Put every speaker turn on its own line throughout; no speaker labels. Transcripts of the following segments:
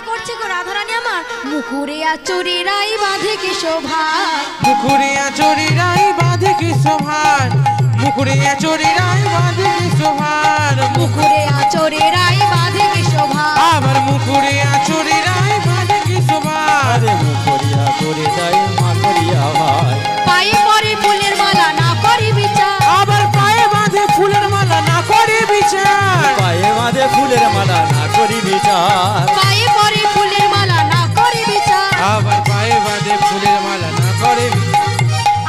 করছে গো রাধারানী আমার মুকুরে আচরি রাই বাঁধে কি শোভা
মুকুরে আচরি রাই বাঁধে কি শোভান মুকুরে আচরি রাই বাঁধে কি শোভান
মুকুরে আচরি রাই বাঁধে কি শোভা
আবার মুকুরে আচরি রাই বাঁধে কি শোভান
আরে মুখরিয়া করে দেয় মাকড়িয়া ভাই
পায়ে পরে ফুলের মালা না করি বিচার
আবার পায়ে বাঁধে ফুলের মালা না করে বিচার
পায়ে বাঁধে ফুলের মালা না করি বিচার
পায়ে পরে ফুলের মালা না করি বিচার
আবার পায়ে বাঁধে ফুলের মালা না করে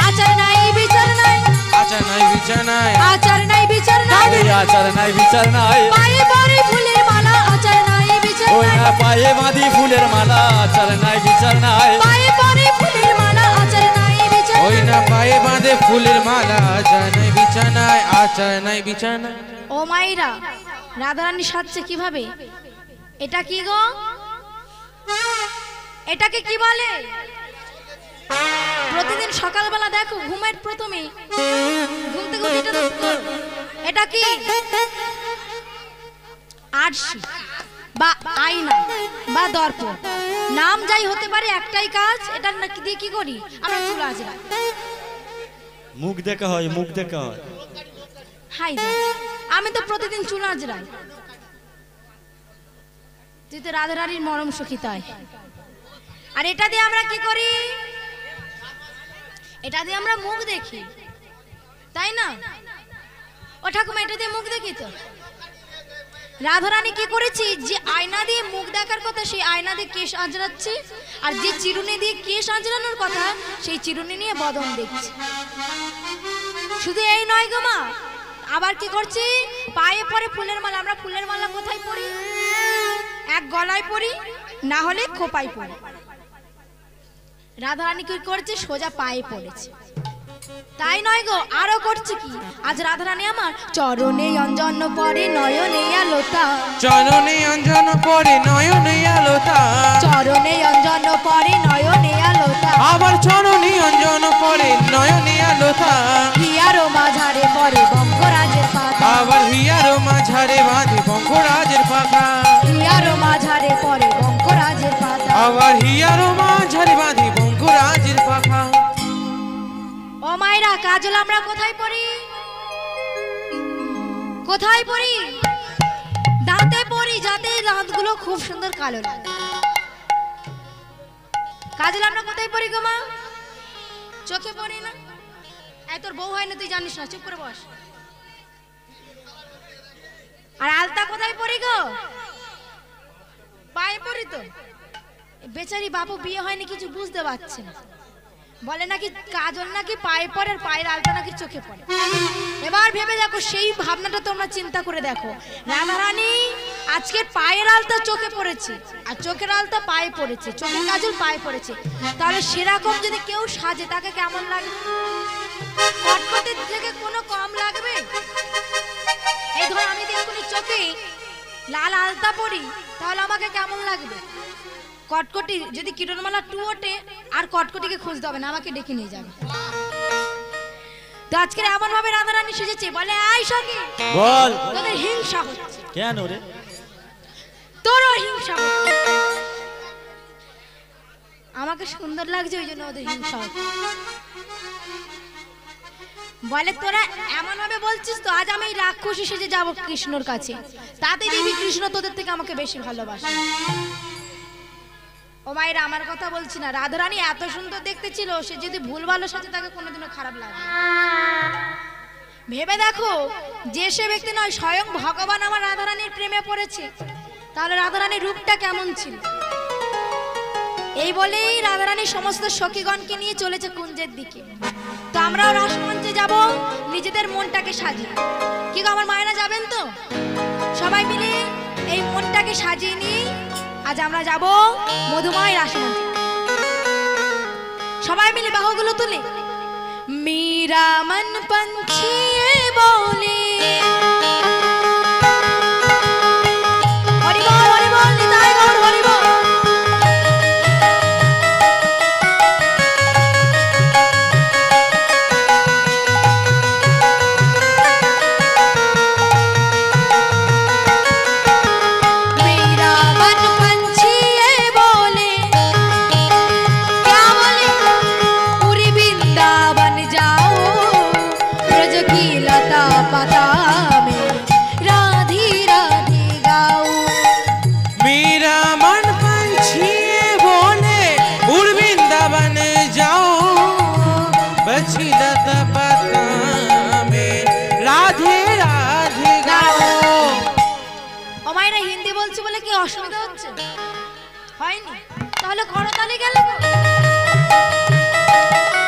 আচার নাই বিচার নাই
আচার নাই বিচার নাই
আচার নাই বিচার নাই
ওই আচার নাই বিচার নাই
পায়ে পরে ফুলের মালা আচার নাই বিচার
ওই
নাই
না পায়ে বাঁধি ফুলের মালা আচার নাই বিচার নাই
পায়ে পরে ফুলের মালা আচার নাই বিচার
ওই না পায়ে বাঁধে ফুলের মালা আচার নাই বিচার নাই আচার নাই বিচার নাই
ও মাইরা রাধারানী সাজছে কিভাবে এটা কি গো এটাকে কি বলে প্রতিদিন সকালবেলা দেখো ঘুমের প্রথমে ঘুম থেকে উঠে এটা করো। এটা কি আরশি বা আয়না বা দর্পণ নাম যাই হতে পারে একটাই কাজ এটা দিয়ে কি করি আমরা চুল আজরা
মুখ দেখা হয় মুখ দেখা হয়
হাই আমি তো প্রতিদিন চুল আজরাই তুই তো রাধারানীর মরম সখী তাই আর এটা দিয়ে আমরা কি করি এটা দিয়ে আমরা মুখ দেখি তাই না ও ঠাকুমা এটা দিয়ে মুখ দেখি তো রাধারানী কি করেছি যে আয়না দিয়ে মুখ দেখার কথা সেই আয়না দিয়ে কেশ আঁচড়াচ্ছে আর যে চিরুনি দিয়ে কেশ আঁচড়ানোর কথা সেই চিরুনি নিয়ে বদন দেখছে শুধু এই নয় গো মা আবার কি করছি পায়ে পরে ফুলের মালা আমরা ফুলের মালা কোথায় পরি এক গলায় পরি না হলে খোপায় পরি রাধারানী কি করছে সোজা পায়ে পড়েছে তাই নয় গো আরো করছে কি আজ রাধারানী আমার চরণে অঞ্জন পরে নয়নে আলোতা
চরণে অঞ্জন পরে নয়নে আলোতা
চরণে অঞ্জন পরে নয়নে আলোতা
আবার চরণে অঞ্জন পরে নয়নে আলোতা
হিয়ারো মাঝারে পরে বঙ্গরাজের পাতা
আবার হিয়ারো মাঝারে বাঁধে বঙ্গরাজের পাখা
হিয়ারো মাঝারে পরে বঙ্গরাজের পাতা
আবার হিয়ারো মাঝারে বাঁধে বঙ্গরাজের পাখা
ও মায়েরা কাজল আমরা কোথায় পড়ি কোথায় পড়ি দাঁতে পড়ি যাতে দাঁতগুলো খুব সুন্দর কালো লাগে কাজল আমরা কোথায় পড়ি গো মা চোখে পড়ি না এই তোর বউ হয় না তুই জানিস না চুপ করে বস আর আলতা কোথায় পড়ি গো পায়ে পড়ি তো বেচারি বাবু বিয়ে হয়নি কিছু বুঝতে পারছে না বলে নাকি কাজল নাকি পায়ে পড়ে আর পায়ের আলতা নাকি চোখে পড়ে এবার ভেবে দেখো সেই ভাবনাটা তোমরা চিন্তা করে দেখো রাধারানী আজকে পায়ের আলতা চোখে পড়েছে আর চোখের আলতা পায়ে পড়েছে চোখের কাজল পায়ে পড়েছে তাহলে সেরকম যদি কেউ সাজে তাকে কেমন লাগবে কটকটির থেকে কোনো কম লাগবে এই ধর আমি দেখুনি চোখে লাল আলতা পরি তাহলে আমাকে কেমন লাগবে কটকটি যদি কিরণমালা 2 ওঠে আর কটকটিকে খুঁজতে হবে না আমাকে ডেকে নিয়ে যাবে তো আজকে এমন ভাবে রাধারানী সেজেছে বলে আই সঙ্গে
বল
তোদের হিংসা হচ্ছে
কেন রে
তোরও হিংসা হচ্ছে আমাকে সুন্দর লাগছে ওই জন্য ওদের হিংসা হচ্ছে বলে তোরা এমন ভাবে বলছিস তো আজ আমি রাক্ষসী সেজে যাব কৃষ্ণর কাছে তাতে দেবী কৃষ্ণ তোদের থেকে আমাকে বেশি ভালোবাসে ও মায়েরা আমার কথা বলছি না রাধারানী এত সুন্দর দেখতে ছিল সে যদি ভুল ভালো সাথে তাকে কোনোদিনও খারাপ লাগে ভেবে দেখো যে সে ব্যক্তি নয় স্বয়ং ভগবান আমার রাধারানীর প্রেমে পড়েছে তাহলে রাধারানীর রূপটা কেমন ছিল এই বলেই রাধারানী সমস্ত সখীগণকে নিয়ে চলেছে কুঞ্জের দিকে তো আমরাও রাসমঞ্চে যাব নিজেদের মনটাকে সাজিয়ে কি গো আমার মায়েরা যাবেন তো সবাই মিলে এই মনটাকে সাজিয়ে নিয়ে আজ আমরা যাব মধুময় রাসমঞ্চে সবাই মিলে বাহুগুলো তুলে मेरा मन पंछी बोले हरि बोल निताय गौर हरि बोल मेरा मन पंछी অসুবিধা হচ্ছে? হয়নি? তাহলে করতালি গেল গো।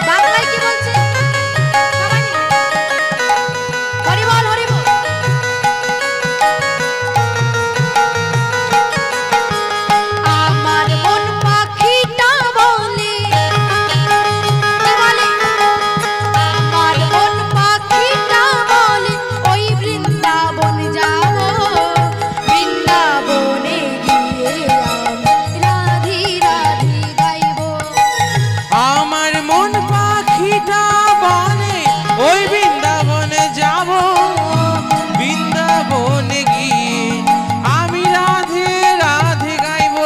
বাংলায় কি বলছে? সবাই মিলে। হরি বল, হরি বল। আমার মন পাখিটা বলে, কি বলে? আমার মন পাখিটা বলে ওই বৃন্দাবন যাব, বৃন্দাবনে গিয়ে আমি রাধি রাধি গাইব।
আমার মন পাখিটা বনে ওই বৃন্দাবনে যাব, বৃন্দাবনে গিয়ে আমি রাধে রাধে গাইব।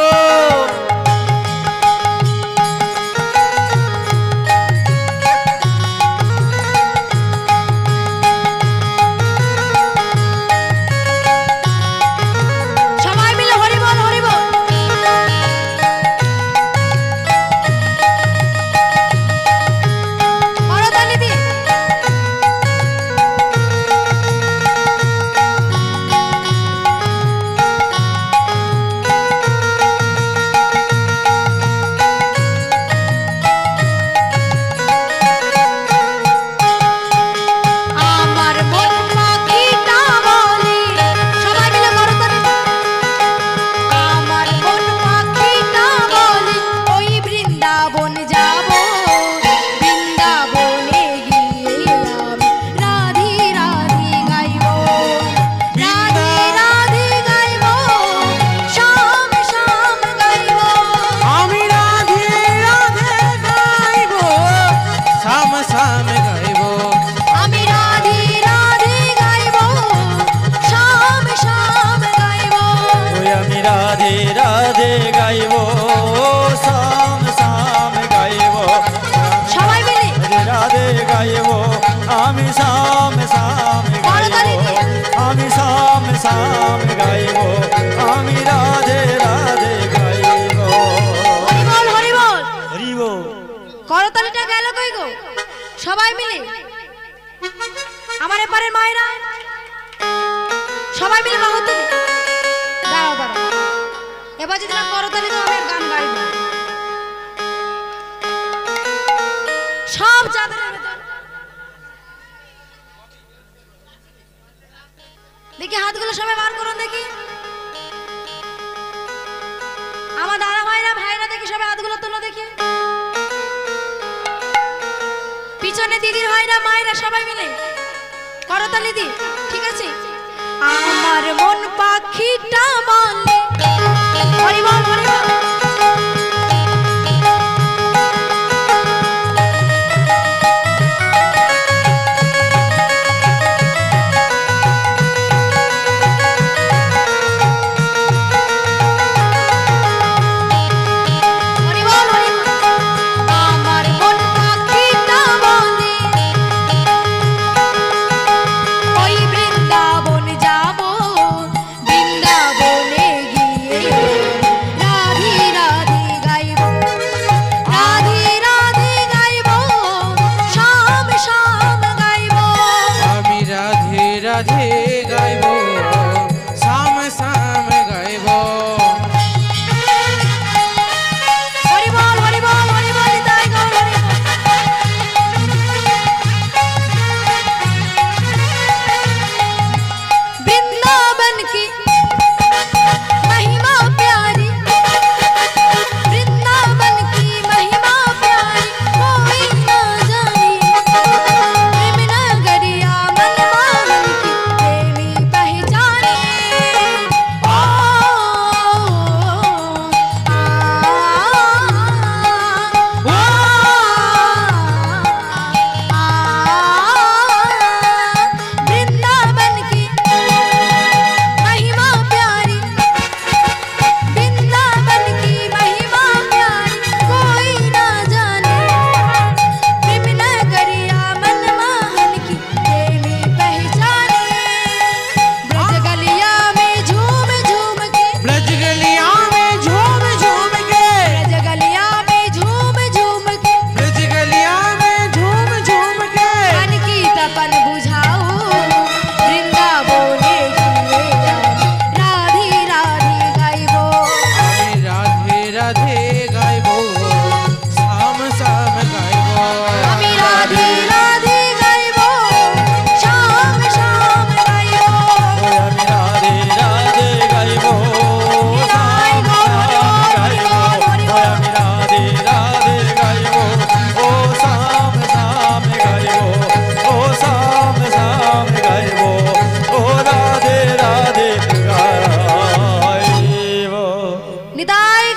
সবাই মিলে হরি বল, হরি বল। করতালি দিয়ে। আমার মন পাখিটা বলে, সবাই মিলে করতালি দিয়ে। আমার মন পাখিটা বলে ওই বৃন্দাবন যাব, বৃন্দাবনে গিয়ে আমি রাধি রাধি গাইব, রাধি রাধি গাইব, শ্যাম শ্যাম গাইব।
আমি রাধে রাধে গাইব, শাম শাম গাইব।
আমি রাধি রাধি গাইব, শ্যাম শ্যাম গাইব।
ওই আমি রাধে রাধে গাইব, শাম শাম গাইব।
সবাই মিলে
রাধে গাইব, আমি শাম শাম
করতালি
গাইব,
দিয়ে।
আমি শাম শাম গাইব, আমি রাধে রাধে গাইব।
হরি বল, হরি বল।
হরিব
করতালিটা গেল কই গো? সবাই মিলে আমার এপারের মায়েরা সবাই মিলে বাহু তুলি। দাঁড়াও দাঁড়াও, এবার যদি না করতালি তো আমি আর গান গাইব না। সব চাদরের ভেতর দেখি হাতগুলো সবাই বার করুন দেখি। আমার দাদা ভাইরা ভাইরা দেখি সবাই হাতগুলো তোলো দেখি। পিছনে দিদির ভাইরা মায়েরা সবাই মিলে করতালি দি, ঠিক আছে? আমার মন পাখিটা বলে, হরি বল, হরি বল। হরি বল, হরি বল। আমার মন পাখিটা বলে ওই বৃন্দাবন যাব, বৃন্দাবনে গিয়ে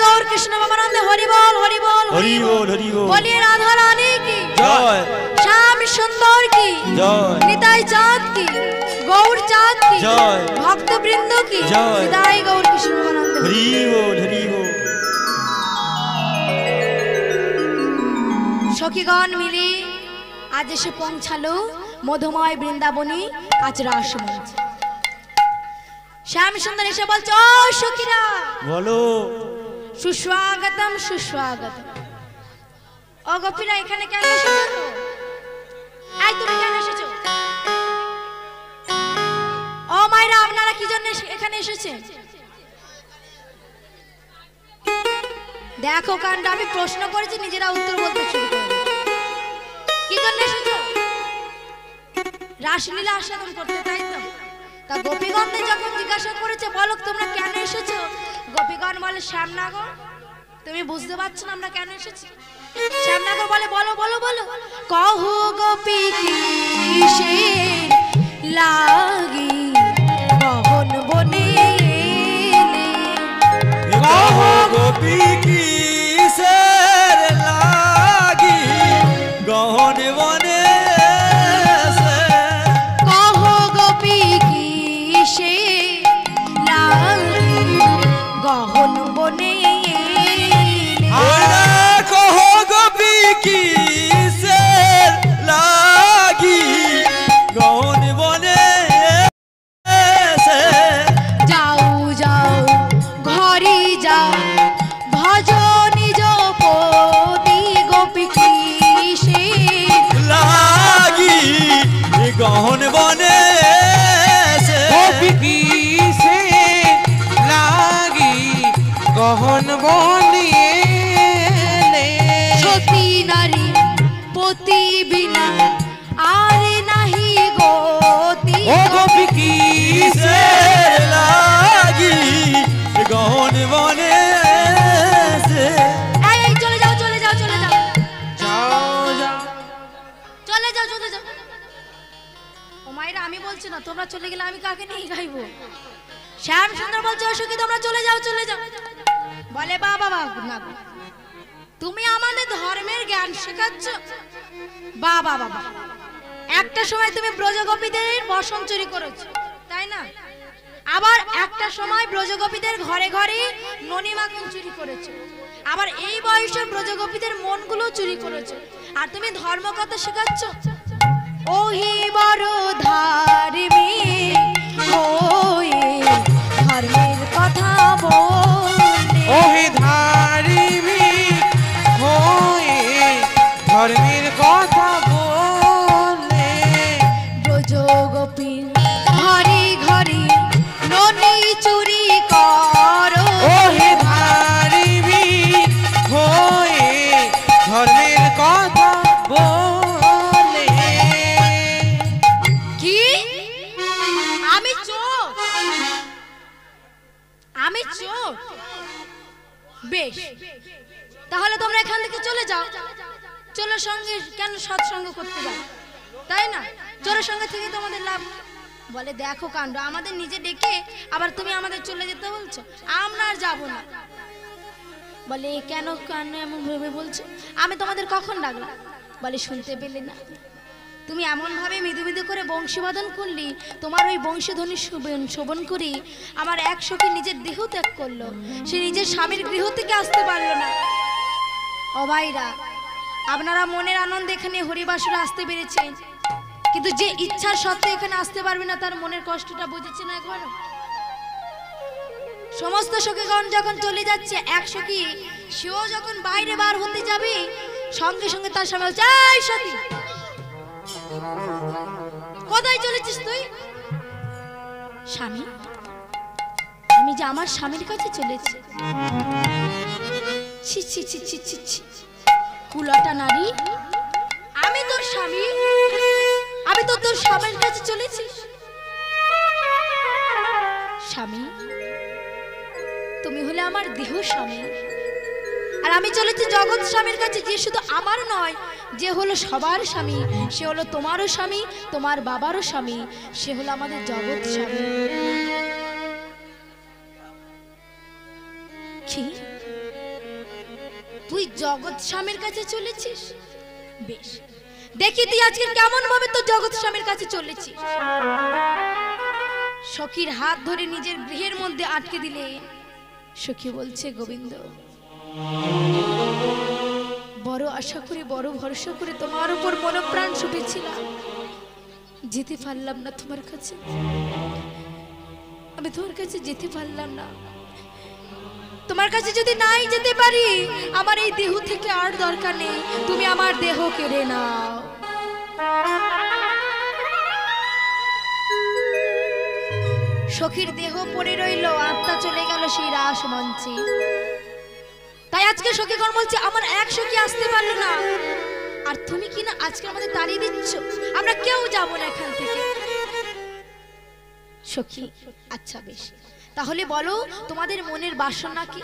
গৌর কৃষ্ণ প্রেমানন্দে হরি বল হরি বল
হরি বল হরি বল
বলিয়ে রাধা রানী কি
জয়
শ্যাম সুন্দর কি
জয়
নিতাই চাঁদ কি গৌর চাঁদ কি
জয়
ভক্তবৃন্দ কি
জয়
নিতাই গৌর কৃষ্ণ প্রেমানন্দে
হরি বল হরি বল
সখীগণ মিলে আজ এসে পৌঁছালো মধুময় বৃন্দাবনী আজ রাসমঞ্চ। শ্যাম সুন্দর এসে বলছে ও সখীরা
বলো
সুস্বাগতম সুস্বাগতম। ও গোপীরা এখানে কেন এসেছো? এই তুমি কেন এসেছো? ও মায়েরা আপনারা কি জন্য এখানে এসেছেন? দেখো কাণ্ড, আমি প্রশ্ন করেছি নিজেরা উত্তর বলতে শুরু করো। কি জন্য এসেছো? রাসলীলা আস্বাদন করতে, তাই তো? তা গোপীগণদের যখন জিজ্ঞাসা করেছে বলো তোমরা কেন এসেছো, গোপীগণ বলে শ্যামনগর। তুমি বুঝতে পারছো না আমরা কেন এসেছি? শ্যামনগর বলে বলো বলো বলো। কহো গোপী কিসে লাগি গহন বনে এলে।
কহো গোপী কিসের লাগি গহন বনে এসে।
কহো গোপী কিসে লাগি গহন বনে এলে।
আরে কহো গোপী কিসের লাগি গহন বনে এসে।
যাও যাও ঘরে যাও ভজ নিজ পতি গোপী কিসে
লাগি গহন বনে এসে।
গোপী কিসে লাগি গহন বনে এলে।
সতী নারী পতি বিনা আর নাহি গতি।
ও গোপী কিসে
কিসের লাগি গহন বনে এসে।
এই এই চলে যাও চলে যাও চলে যাও
যাও যাও
চলে যাও চলে যাও। ও মায়েরা আমি বলছি না, তোমরা চলে গেলে আমি কাকে নিয়ে গাইবো? শ্যাম সুন্দর বলছে অসুখী তোমরা চলে যাও চলে যাও। বলে বাবা বাবা না গো, তুমি আমাদের ধর্মের জ্ঞান শেখাচ্ছ? বাবা বাবা, একটা সময় তুমি ব্রজগোপীদের বসন চুরি করেছো, তাই না? আবার একটা সময় ব্রজগোপীদের ঘরে ঘরে ননি মাখন চুরি করেছো। আবার এই বয়সের ব্রজগোপীদের মনগুলো চুরি করেছো। আর তুমি ধর্ম কথা শেখাচ্ছ? ওহি বড় ধার্মিক হয়ে ধর্মের কথা বলে।
ওহে ধার্মিক হয়ে ধর্মের কথা বলে।
ব্রজগোপীর ঘরে ঘরে ননি চুরি করো।
ওহে ধার্মিক হয়ে ধর্মের কথা বলে।
কি আমি চোর? আমি চোর? বেশ, তাহলে তোমরা এখান থেকে চলে যাও। চোরের সঙ্গে কেন সৎসঙ্গ করতে যাও, তাই না? চোরের সঙ্গে থেকে তোমাদের লাভ। বলে দেখো কাণ্ড, আমাদের নিজে ডেকে আবার তুমি আমাদের চলে যেতে বলছো, আমরা আর যাবো না। বলে কেন কেন এমন ভেবে বলছো? আমি তোমাদের কখন ডাকলাম? বলে শুনতে পেলে না? তুমি এমন ভাবে মৃদু মৃদু করে বংশীবাদন করলি, তোমার ওই বংশীধ্বনি শোভন করি আমার এক সখী নিজের দেহ ত্যাগ করলো। সে নিজের স্বামীর গৃহ থেকে আসতে পারলো না। ও ভাইরা, আপনারা মনের আনন্দে এখানে হরিবাসরে আসতে পেরেছেন, কিন্তু যে ইচ্ছার সত্ত্বে এখানে আসতে পারবে না তার মনের কষ্টটা বুঝেছে না একবার? সমস্ত সখীগণ যখন চলে যাচ্ছে, এক সখী সেও যখন বাইরে বার হতে যাবে সঙ্গে সঙ্গে তার সামনে বলছে, এই সখী কোথায় চলেছিস তুই? স্বামী, আমি যে আমার স্বামীর কাছে চলেছি। ছি ছি ছি ছি ছি ছি, কুলাটা নারী, আমি তোর স্বামী, আমি তো তোর স্বামীর কাছে চলেছি। স্বামী, তুমি হলে আমার দেহ স্বামী, আর আমি চলেছি জগৎ স্বামীর কাছে, যে শুধু আমার নয়, যে হলো সবার স্বামী। সে হলো তোমারও স্বামী, তোমার বাবারও স্বামী, সে হলো আমাদের জগৎ স্বামী। কি তুই জগৎ স্বামীর কাছে চলেছিস? বেশ, দেখি তুই আজকে কেমন ভাবে তো জগৎ স্বামীর কাছে চলেছিস। সখীর হাত ধরে নিজের গৃহের মধ্যে আটকে দিলে সখী বলছে, গোবিন্দ, বড় আশা করে বড় ভরসা করে তোমার উপর মনপ্রাণ ছুটেছিলাম, যেতে পারলাম না তোমার কাছে। আমি তোমার কাছে যেতে পারলাম না। তোমার কাছে যদি নাই যেতে পারি, আমার এই দেহ থেকে আর দরকার নেই, তুমি আমার দেহ কেড়ে নাও। সখীর দেহ পড়ে রইল, আত্মা চলে গেল সেই রাস মঞ্চে। তাই আজকে সখীগণ বলছে, আমার এক সখী আসতে পারলো না, আর তুমি কি না আজকে আমাদের তাড়িয়ে দিচ্ছ, আমরা কেউ যাব না এখান থেকে। সখী, আচ্ছা বেশ, তাহলে বলো তোমাদের মনের বাসনা কি?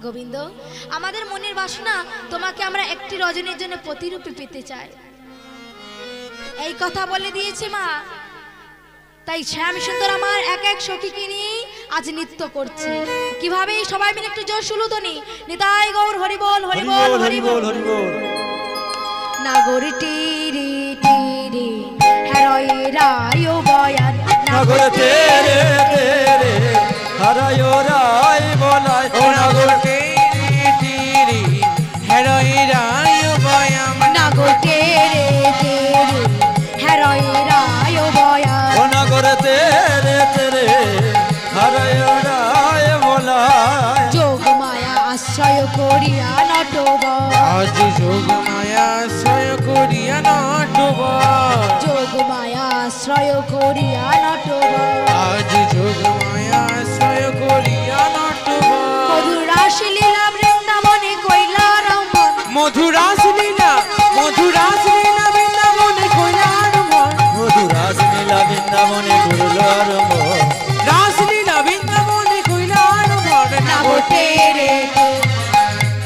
গোবিন্দ, আমাদের মনের বাসনা তোমাকে আমরা একটি রজনীর জন্য প্রতিরূপে পেতে চাই। এই কথা বলে দিয়েছে মা। তাই শ্যাম সুন্দর আমার এক এক সখীকে নিয়ে আজ নৃত্য করছে। কিভাবে? সবাই মিলে একটু জোর সুলুদনি, নিতাই গৌর হরিবল হরিবল হরিবল হরিবল। নাগর টিরি টিরি হেরয় রায় বয়ান,
নাগর তেরে তেরে হরায় রায় বলায়।
ও নাগর টিরি টিরি হেরয় রায় বয়ান,
নাগর টেরে টেরে হেরয় রায় বয়ান।
ও নাগর তেরে তেরে হরায় রায় বলায়।
যোগ মায়া আশ্রয় করিয়া নটবর,
আজ যোগ মায়া আশ্রয় করিয়া নটবর,
যোগ মায়া আশ্রয় করিয়া নটবর।
আজ যোগ মায়া আশ্রয় করিয়া নটবর।
মধুর রাস লীলা বৃন্দাবনে কইলা রমণ,
মধুর রাস লীলা, মধুর রাস লীলা বৃন্দাবনে কইলা রমণ,
মধুর রাস লীলা বৃন্দাবনে করল আরম্ভ।
রাস লীলা বৃন্দাবনে কইলা রমণ।
নাগর টেরে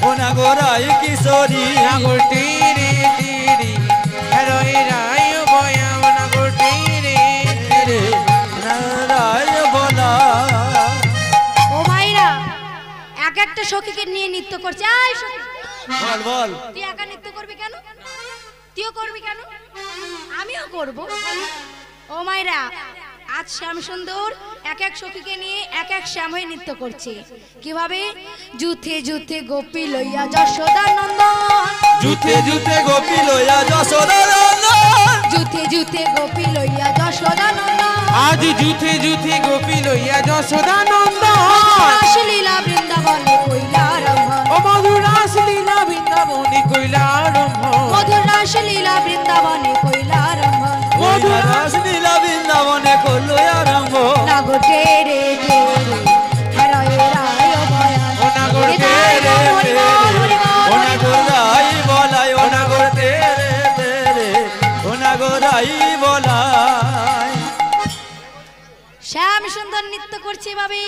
ও নাগরাই কিশোরী,
নাগর টিরি টিরি হেরয় রায় বয়াম, নাগর টিরি টিরি।
রায় বলায়।
ও মাইরা এক একটা সখীকে নিয়ে নৃত্য করছে। আয় সখী,
বল বল।
তুই একা নৃত্য করবি কেন? তুইও করবি কেন? আমিও করব। ও মাইরা, আজ শ্যাম সুন্দর এক এক সখীকে নিয়ে এক এক শ্যাম হয়ে নৃত্য করছে। কিভাবে? যুথে যুথে গোপী লইয়া যশোদা নন্দন,
জুতে জুতে গোপী লইয়া যশোদা নন্দন।
যুথে যুথে গোপী লইয়া যশোদা নন্দন।
আজ যুথে যুথে গোপী লইয়া যশোদা নন্দন,
রাস লীলা বৃন্দাবনে কইলা আরম্ভ,
ও মধুর রাস লীলা বৃন্দাবনে কইলা আরম্ভ।
মধুর রাস লীলা বৃন্দাবনে কইলা আরম্ভ।
মধুর রাস লীলা বৃন্দাবনে করল আরম্ভ।
নাগর টেরে টেরে হেরয় রায় বয়ান,
ও নাগর
নিতাই
টেরে
গৌর হরিবল হরিবল
ও নাগরাই বলায়। ও নাগর তেরে তেরে ও নাগরাই বলায়।
শ্যাম সুন্দর নৃত্য করছে এভাবে।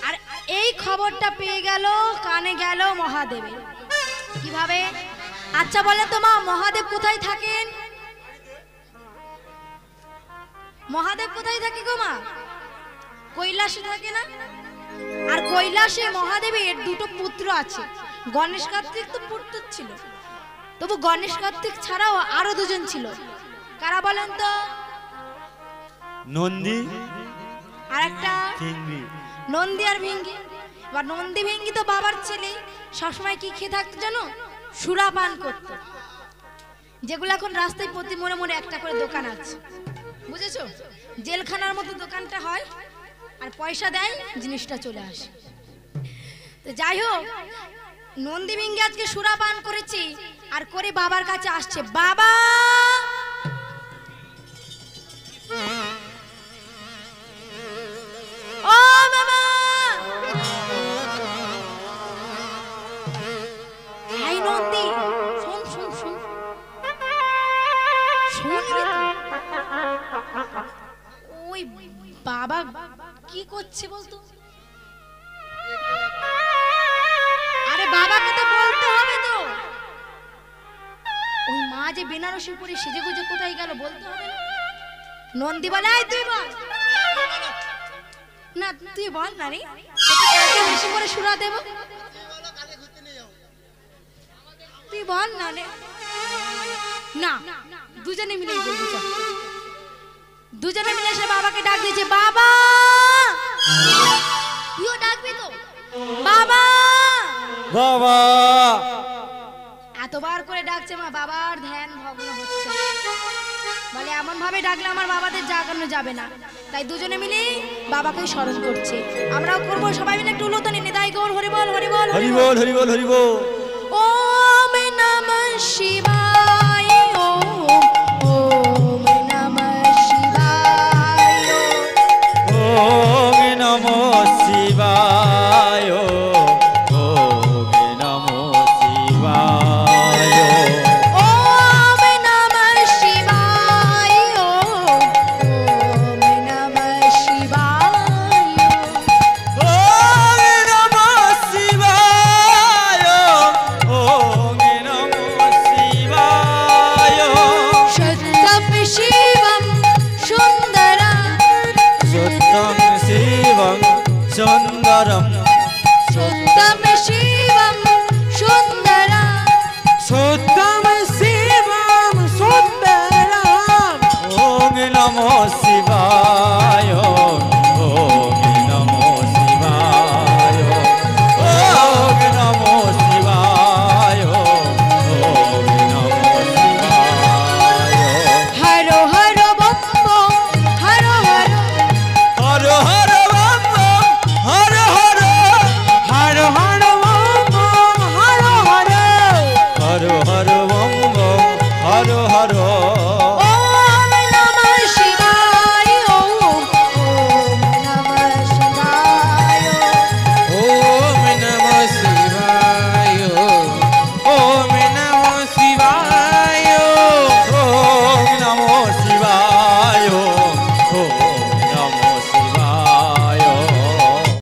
আর এই খবরটা পেয়ে গেল, কানে গেল মহাদেবের। কিভাবে? আচ্ছা বলে তো মা, মহাদেব কোথায় থাকেন? মহাদেব কোথায় থাকে গো মা? কৈলাসে থাকে না? আর কৈলাসে মহাদেবের দুটো পুত্র আছে। গণেশ কার্তিক তো পুত্র ছিল, তবু গণেশ কার্তিক ছাড়াও আরো দুজন ছিল। কারা বলেন তো?
নন্দী
আর একটা
চিংড়ি।
নন্দী আর ভিঙ্গি। এবার নন্দী ভিঙ্গি তো বাবার ছেলে, সবসময় কি খেয়ে থাকতো জানো? সুরাপান করতো। যেগুলো এখন রাস্তায় প্রতি মোড়ে মোড়ে একটা করে দোকান আছে, বুঝেছো? জেলখানার মতো দোকানটা হয়, আর পয়সা দেয়, জিনিসটা চলে আসে। তো যাই হোক, নন্দী ভিঙ্গি আজকে সুরাপান করেছি, আর করে বাবার কাছে আসছে। বাবা, ও বাবা, এই নন্দী, শোন শোন শোন, শুনবি তো? ওই বাবা কি করছে বলতো? আরে বাবাকে তো বলতে হবে তো। ওই মা যে বেনারসি পরে সেজে গুজে কোথায় গেল বলতে হবে না? নন্দী বলে, এই তুই বল না, তুই বল না রে, বেশি করে সুরা দেব। বল না রে না দুজনে মিলেই বলবো চল দুজনে মিলে সে বাবাকে ডাক দিয়েছে বাবা তুইও ডাকবি তো বাবা
বাবা
এতবার করে ডাকছে মা বাবার ধ্যান ভগ্ন হচ্ছে বলে এমন ভাবে ডাকলে আমার বাবাদের জাগানো যাবে না তাই দুজনে মিলে বাবাকে স্মরণ করছে আমরাও করব সবাই মিলে একটু উলুধ্বনি নিতাই গৌর হরি বল হরি বল
হরি বল হরি বল হরি বল
ওম নমঃ শিবায়